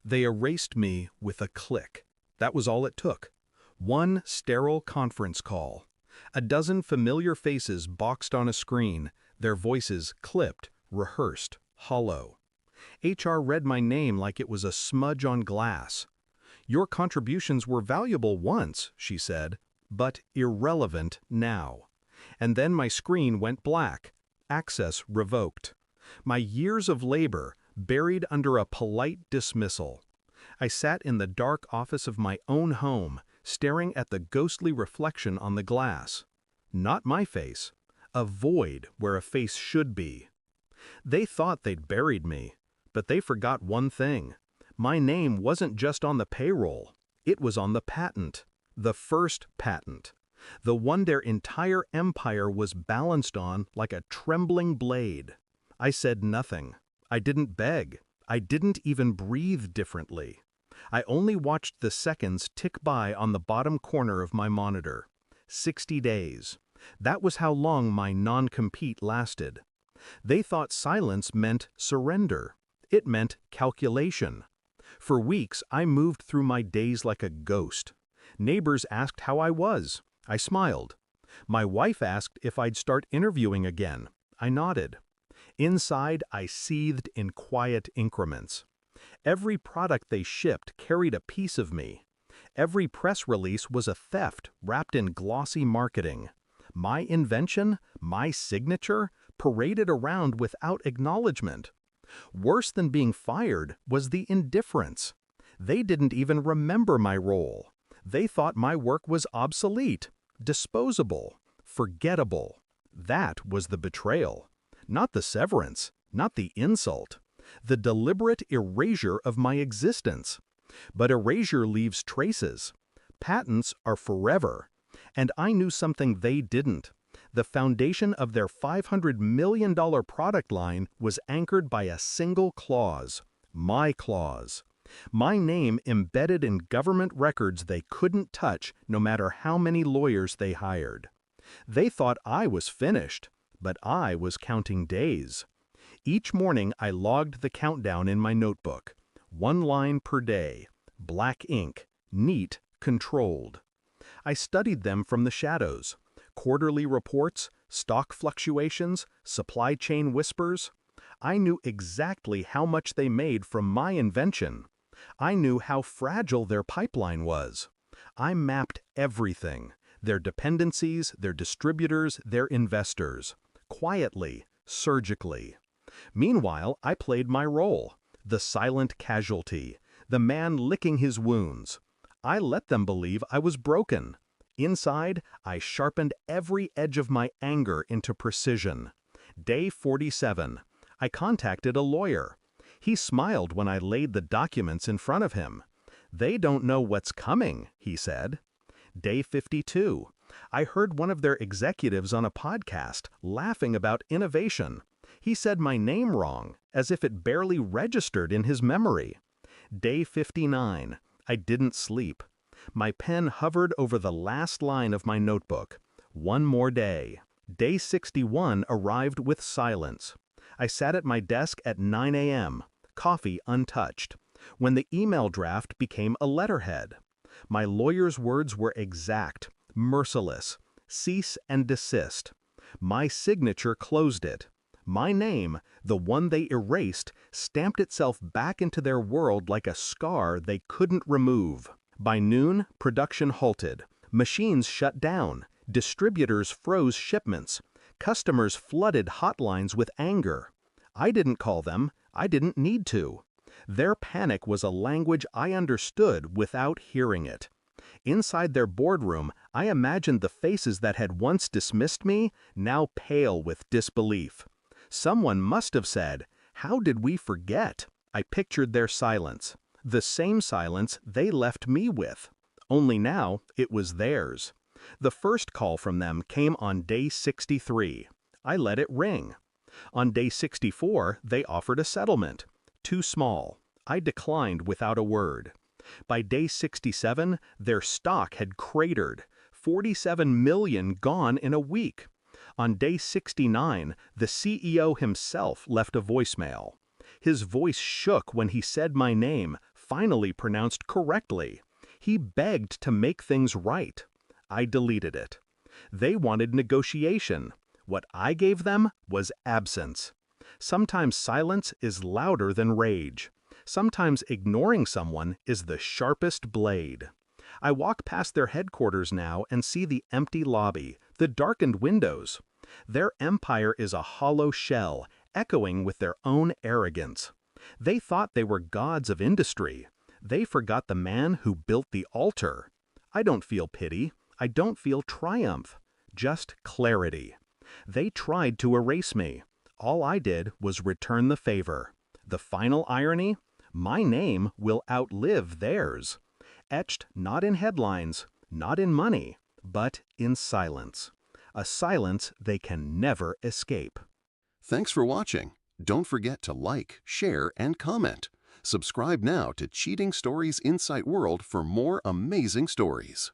They erased me with a click. That was all it took. One sterile conference call. A dozen familiar faces boxed on a screen, their voices clipped, rehearsed, hollow. HR read my name like it was a smudge on glass. "Your contributions were valuable once," she said, "but irrelevant now." And then my screen went black. Access revoked. My years of labor buried under a polite dismissal. I sat in the dark office of my own home, staring at the ghostly reflection on the glass. Not my face. A void where a face should be. They thought they'd buried me, but they forgot one thing. My name wasn't just on the payroll. It was on the patent. The first patent. The one their entire empire was balanced on like a trembling blade. I said nothing. I didn't beg. I didn't even breathe differently. I only watched the seconds tick by on the bottom corner of my monitor. 60 days. That was how long my non-compete lasted. They thought silence meant surrender. It meant calculation. For weeks, I moved through my days like a ghost. Neighbors asked how I was. I smiled. My wife asked if I'd start interviewing again. I nodded. Inside, I seethed in quiet increments. Every product they shipped carried a piece of me. Every press release was a theft wrapped in glossy marketing. My invention, my signature, paraded around without acknowledgement. Worse than being fired was the indifference. They didn't even remember my role. They thought my work was obsolete, disposable, forgettable. That was the betrayal. Not the severance, not the insult. The deliberate erasure of my existence. But erasure leaves traces. Patents are forever. And I knew something they didn't. The foundation of their $500 million product line was anchored by a single clause. My clause. My name embedded in government records they couldn't touch no matter how many lawyers they hired. They thought I was finished, but I was counting days. Each morning I logged the countdown in my notebook. 1 line per day. Black ink. Neat, controlled. I studied them from the shadows. Quarterly reports, stock fluctuations, supply chain whispers. I knew exactly how much they made from my invention. I knew how fragile their pipeline was. I mapped everything. Their dependencies, their distributors, their investors. Quietly, surgically. Meanwhile, I played my role. The silent casualty. The man licking his wounds. I let them believe I was broken. Inside, I sharpened every edge of my anger into precision. Day 47. I contacted a lawyer. He smiled when I laid the documents in front of him. "They don't know what's coming," he said. Day 52. I heard one of their executives on a podcast laughing about innovation. He said my name wrong, as if it barely registered in his memory. Day 59. I didn't sleep. My pen hovered over the last line of my notebook. One more day. Day 61 arrived with silence. I sat at my desk at 9 a.m., coffee untouched, when the email draft became a letterhead. My lawyer's words were exact, merciless. Cease and desist. My signature closed it. My name, the one they erased, stamped itself back into their world like a scar they couldn't remove. By noon, production halted. Machines shut down. Distributors froze shipments. Customers flooded hotlines with anger. I didn't call them. I didn't need to. Their panic was a language I understood without hearing it. Inside their boardroom, I imagined the faces that had once dismissed me, now pale with disbelief. Someone must have said, "How did we forget?" I pictured their silence. The same silence they left me with. Only now, it was theirs. The first call from them came on day 63. I let it ring. On day 64, they offered a settlement. Too small. I declined without a word. By day 67, their stock had cratered. 47 million gone in a week. On day 69, the CEO himself left a voicemail. His voice shook when he said my name, finally pronounced correctly. He begged to make things right. I deleted it. They wanted negotiation. What I gave them was absence. Sometimes silence is louder than rage. Sometimes ignoring someone is the sharpest blade. I walk past their headquarters now and see the empty lobby, the darkened windows. Their empire is a hollow shell, echoing with their own arrogance. They thought they were gods of industry. They forgot the man who built the altar. I don't feel pity. I don't feel triumph. Just clarity. They tried to erase me. All I did was return the favor. The final irony? My name will outlive theirs. Etched not in headlines, not in money, but in silence. A silence they can never escape. Thanks for watching. Don't forget to like, share, and comment. Subscribe now to Cheating Stories Insight World for more amazing stories.